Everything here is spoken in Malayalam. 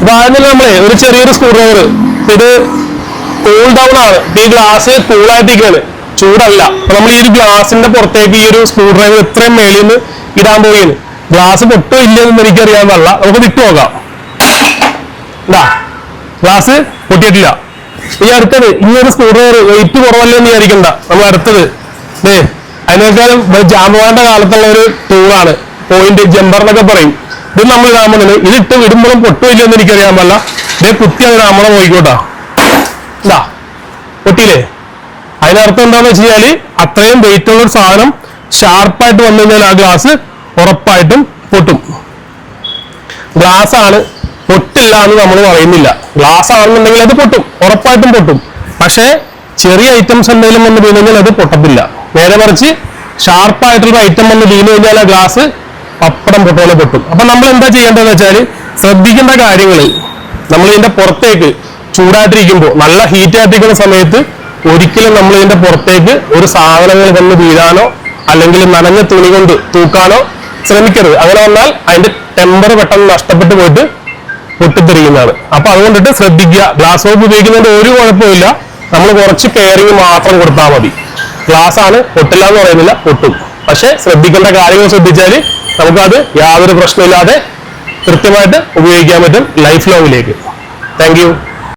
അപ്പൊ ആദ്യം നമ്മളെ ഒരു ചെറിയൊരു സ്ക്രൂ ഡ്രൈവർ, ഇത് കൂൾ ഡൗൺ ആണ്, ഈ ഗ്ലാസ് കൂളായിട്ടിരിക്കുകയാണ്, ചൂടല്ല. അപ്പൊ നമ്മൾ ഈ ഒരു ഗ്ലാസിന്റെ പുറത്തേക്ക് ഈ ഒരു സ്ക്രൂ ഡ്രൈവർ ഇത്രയും മേളിൽ നിന്ന് ഇടാൻ പോവുകയാണ്. ഗ്ലാസ് പൊട്ടോ ഇല്ലെന്ന് എനിക്കറിയാൻ പാടില്ല, നമുക്ക് വിട്ടു നോക്കാം. ഗ്ലാസ് പൊട്ടിയിട്ടില്ല. ഈ അടുത്തത് ഈ ഒരു സ്ക്രൂ ഡ്രൈവർ വെയിറ്റ് കുറവല്ലേ എന്ന് വിചാരിക്കണ്ട. നമ്മൾ അടുത്തത് അതിനേക്കാളും ജാമ്പവാന്റെ കാലത്തുള്ള ഒരു ടൂളാണ്, പോയിന്റ് ജമ്പർ എന്നൊക്കെ പറയും. ഇത് നമ്മൾ ഇടാൻ പോകുന്നത്, ഇതിട്ട് വിടുമ്പോഴും പൊട്ടോ ഇല്ലെന്ന് എനിക്കറിയാൻ പാടില്ല. ഇതേ കുത്തി അങ്ങനെ നമ്മളെ പോയിക്കോട്ടാ. പൊട്ടിയില്ലേ? അതിനർത്ഥം എന്താന്ന് വെച്ച് കഴിഞ്ഞാല് അത്രയും വെയിറ്റ് ഉള്ള ഒരു സാധനം ഷാർപ്പായിട്ട് വന്നു കഴിഞ്ഞാൽ ആ ഗ്ലാസ് ഉറപ്പായിട്ടും പൊട്ടും. ഗ്ലാസ് ആണ്, പൊട്ടില്ല എന്ന് നമ്മൾ പറയുന്നില്ല. ഗ്ലാസ് ആണെന്നുണ്ടെങ്കിൽ അത് പൊട്ടും, ഉറപ്പായിട്ടും പൊട്ടും. പക്ഷേ ചെറിയ ഐറ്റംസ് എന്തെങ്കിലും വന്ന് വീണ് കഴിഞ്ഞാൽ അത് പൊട്ടത്തില്ല. നേരെ മറിച്ച് ഷാർപ്പായിട്ടുള്ള ഐറ്റം വന്ന് വീണ് കഴിഞ്ഞാൽ ആ ഗ്ലാസ് പപ്പടം പൊട്ടോലെ പൊട്ടും. അപ്പൊ നമ്മൾ എന്താ ചെയ്യേണ്ടതെന്ന് വെച്ചാൽ ശ്രദ്ധിക്കേണ്ട കാര്യങ്ങൾ, നമ്മൾ ഇതിന്റെ പുറത്തേക്ക് ചൂടായിട്ടിരിക്കുമ്പോൾ, നല്ല ഹീറ്റ് ആയിട്ടിരിക്കുന്ന സമയത്ത് ഒരിക്കലും നമ്മൾ ഇതിന്റെ പുറത്തേക്ക് ഒരു സാധനങ്ങൾ വന്ന് വീഴാനോ അല്ലെങ്കിൽ നനഞ്ഞ തുണി കൊണ്ട് തൂക്കാനോ ശ്രമിക്കരുത്. അങ്ങനെ വന്നാൽ അതിന്റെ ടെമ്പർ പെട്ടെന്ന് നഷ്ടപ്പെട്ടു പോയിട്ട് പൊട്ടിത്തെറിയുന്നതാണ്. അപ്പൊ അതുകൊണ്ടിട്ട് ശ്രദ്ധിക്കുക. ഗ്ലാസ് സോപ്പ് ഉപയോഗിക്കുന്നതിന്റെ ഒരു കുഴപ്പമില്ല, നമ്മൾ കുറച്ച് കെയറിങ് മാത്രം കൊടുത്താൽ മതി. ഗ്ലാസ് ആണ്, പൊട്ടില്ല എന്ന് പറയുന്നില്ല, പൊട്ടും. പക്ഷെ ശ്രദ്ധിക്കേണ്ട കാര്യങ്ങൾ ശ്രദ്ധിച്ചാൽ നമുക്കത് യാതൊരു പ്രശ്നമില്ലാതെ കൃത്യമായിട്ട് ഉപയോഗിക്കാൻ പറ്റും ലൈഫ് ലോങ്ങിലേക്ക്. Thank you.